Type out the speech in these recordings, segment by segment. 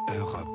Europe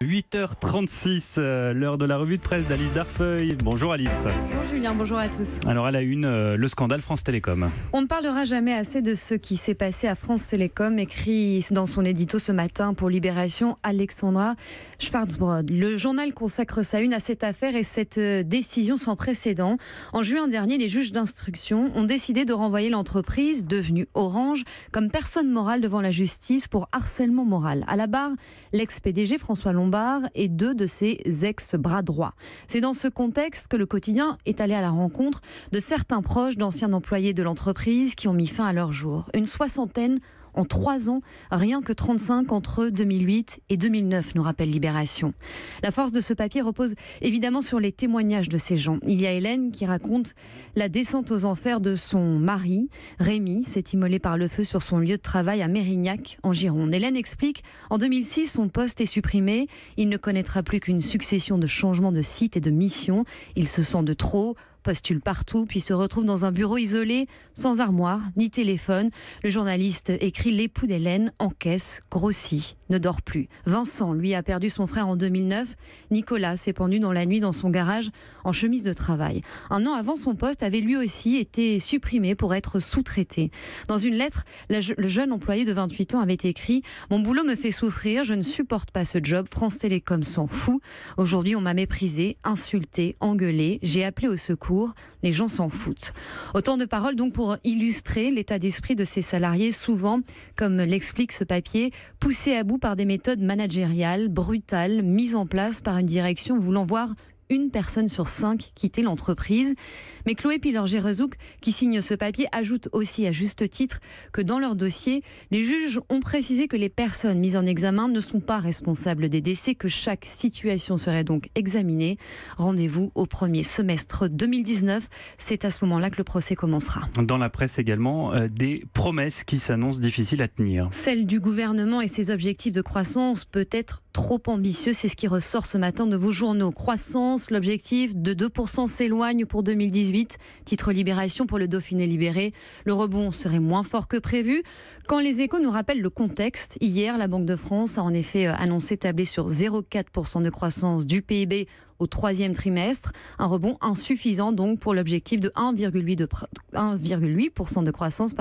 8h36, l'heure de la revue de presse d'Alice Darfeuille. Bonjour Alice. Bonjour Julien, bonjour à tous. Alors à la une, le scandale France Télécom. On ne parlera jamais assez de ce qui s'est passé à France Télécom, écrit dans son édito ce matin pour Libération, Alexandra Schwarzbrod. Le journal consacre sa une à cette affaire et cette décision sans précédent. En juin dernier, les juges d'instruction ont décidé de renvoyer l'entreprise, devenue Orange, comme personne morale devant la justice pour harcèlement moral. À la barre, l'ex-PDG François Lombard et deux de ses ex-bras droits. C'est dans ce contexte que le quotidien est allé à la rencontre de certains proches d'anciens employés de l'entreprise qui ont mis fin à leur jour. Une soixantaine en 3 ans, rien que 35 entre 2008 et 2009, nous rappelle Libération. La force de ce papier repose évidemment sur les témoignages de ces gens. Il y a Hélène qui raconte la descente aux enfers de son mari. Rémi s'est immolé par le feu sur son lieu de travail à Mérignac, en Gironde. Hélène explique, en 2006, son poste est supprimé. Il ne connaîtra plus qu'une succession de changements de site et de mission. Il se sent de trop, postule partout, puis se retrouve dans un bureau isolé, sans armoire, ni téléphone. Le journaliste écrit: l'époux d'Hélène encaisse, grossit, ne dort plus. Vincent, lui, a perdu son frère en 2009. Nicolas s'est pendu dans la nuit dans son garage en chemise de travail. Un an avant, son poste avait lui aussi été supprimé pour être sous-traité. Dans une lettre, le jeune employé de 28 ans avait écrit: mon boulot me fait souffrir, je ne supporte pas ce job, France Télécom s'en fout. Aujourd'hui, on m'a méprisé, insulté, engueulé, j'ai appelé au secours. Les gens s'en foutent. Autant de paroles donc pour illustrer l'état d'esprit de ces salariés, souvent, comme l'explique ce papier, poussés à bout par des méthodes managériales, brutales, mises en place par une direction voulant voir une personne sur 5 quitter l'entreprise. Mais Chloé Pilor-Gérezouk, qui signe ce papier, ajoute aussi à juste titre que dans leur dossier, les juges ont précisé que les personnes mises en examen ne sont pas responsables des décès, que chaque situation serait donc examinée. Rendez-vous au premier semestre 2019. C'est à ce moment-là que le procès commencera. Dans la presse également, des promesses qui s'annoncent difficiles à tenir. Celle du gouvernement et ses objectifs de croissance peut être trop ambitieux. C'est ce qui ressort ce matin de vos journaux. Croissance, l'objectif de 2% s'éloigne pour 2018. Titre Libération pour le Dauphiné Libéré. Le rebond serait moins fort que prévu. Quand les Échos nous rappellent le contexte, hier, la Banque de France a en effet annoncé tabler sur 0,4% de croissance du PIB au 3e trimestre. Un rebond insuffisant donc pour l'objectif de 1,8% de croissance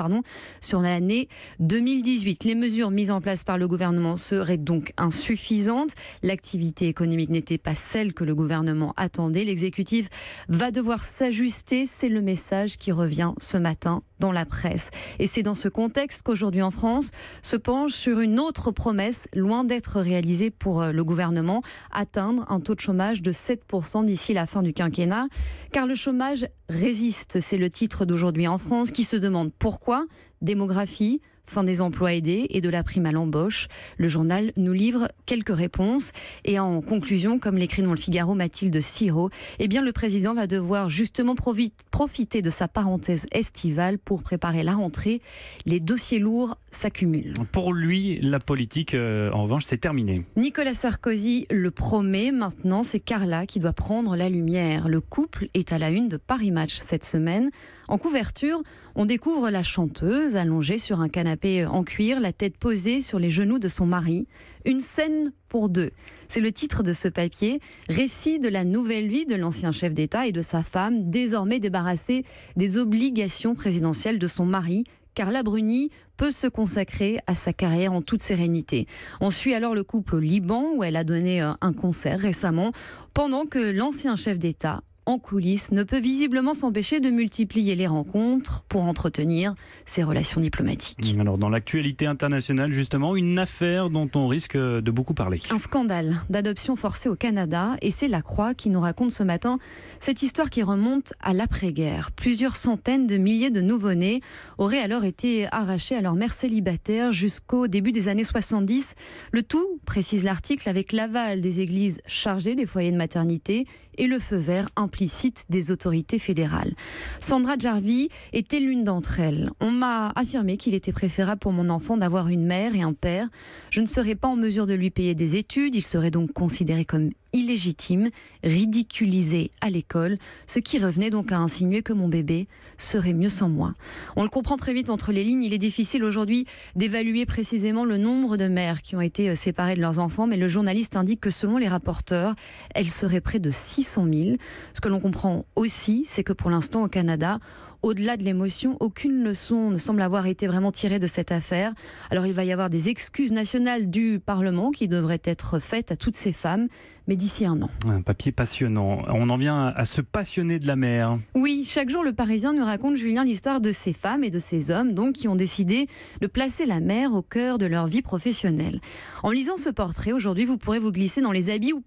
sur l'année 2018. Les mesures mises en place par le gouvernement seraient donc insuffisantes. L'activité économique n'était pas celle que le gouvernement attendait. L'exécutif va devoir s'ajuster. C'est le message qui revient ce matin dans la presse. Et c'est dans ce contexte qu'aujourd'hui en France se penche sur une autre promesse loin d'être réalisée pour le gouvernement: atteindre un taux de chômage de 7% d'ici la fin du quinquennat. Car le chômage résiste, c'est le titre d'aujourd'hui en France, qui se demande pourquoi. Démographie, fin des emplois aidés et de la prime à l'embauche. Le journal nous livre quelques réponses. Et en conclusion, comme l'écrit dans le Figaro Mathilde Siro, le président va devoir justement profiter de sa parenthèse estivale pour préparer la rentrée. Les dossiers lourds s'accumulent. Pour lui, la politique, en revanche, c'est terminé. Nicolas Sarkozy le promet. Maintenant, c'est Carla qui doit prendre la lumière. Le couple est à la une de Paris Match cette semaine. En couverture, on découvre la chanteuse allongée sur un canapé en cuir, la tête posée sur les genoux de son mari. Une scène pour deux. C'est le titre de ce papier, récit de la nouvelle vie de l'ancien chef d'État et de sa femme, désormais débarrassée des obligations présidentielles de son mari. Carla Bruni peut se consacrer à sa carrière en toute sérénité. On suit alors le couple au Liban, où elle a donné un concert récemment, pendant que l'ancien chef d'État, en coulisses, ne peut visiblement s'empêcher de multiplier les rencontres pour entretenir ses relations diplomatiques. Alors, dans l'actualité internationale, justement, une affaire dont on risque de beaucoup parler. Un scandale d'adoption forcée au Canada, et c'est La Croix qui nous raconte ce matin cette histoire qui remonte à l'après-guerre. Plusieurs centaines de milliers de nouveau-nés auraient alors été arrachés à leur mère célibataire jusqu'au début des années 70. Le tout, précise l'article, avec l'aval des églises chargées des foyers de maternité et le feu vert implicite des autorités fédérales. Sandra Jarvie était l'une d'entre elles. On m'a affirmé qu'il était préférable pour mon enfant d'avoir une mère et un père. Je ne serais pas en mesure de lui payer des études, il serait donc considéré comme illégitime, ridiculisée à l'école, ce qui revenait donc à insinuer que mon bébé serait mieux sans moi. On le comprend très vite entre les lignes, il est difficile aujourd'hui d'évaluer précisément le nombre de mères qui ont été séparées de leurs enfants, mais le journaliste indique que selon les rapporteurs, elles seraient près de 600 000. Ce que l'on comprend aussi, c'est que pour l'instant au Canada, au-delà de l'émotion, aucune leçon ne semble avoir été vraiment tirée de cette affaire. Alors il va y avoir des excuses nationales du Parlement qui devraient être faites à toutes ces femmes, mais d'ici un an. Un papier passionnant. On en vient à se passionner de la mer. Oui, chaque jour le Parisien nous raconte, Julien, l'histoire de ces femmes et de ces hommes donc, qui ont décidé de placer la mer au cœur de leur vie professionnelle. En lisant ce portrait, aujourd'hui, vous pourrez vous glisser dans les habits ou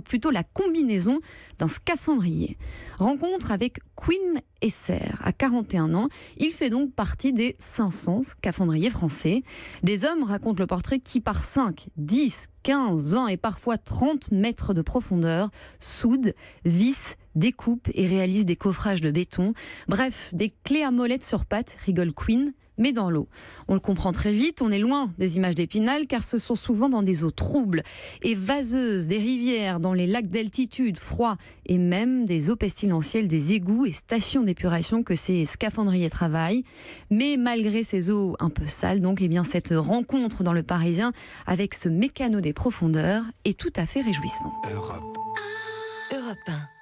plutôt la combinaison d'un scaphandrier. Rencontre avec Quinn Esser. À 41 ans, il fait donc partie des 500 scaphandriers français. Des hommes, raconte le portrait, qui par 5, 10, 15, 20 et parfois 30 mètres de profondeur soudent, vissent, découpent et réalisent des coffrages de béton. Bref, des clés à molette sur pattes, rigole Quinn, mais dans l'eau. On le comprend très vite, on est loin des images d'Épinal car ce sont souvent dans des eaux troubles et vaseuses, des rivières, dans les lacs d'altitude, froids et même des eaux pestilentielles, des égouts et stations d'épuration que ces scaphandriers travaillent. Mais malgré ces eaux un peu sales, donc, eh bien, cette rencontre dans le Parisien avec ce mécano des profondeurs est tout à fait réjouissante. Europe 1.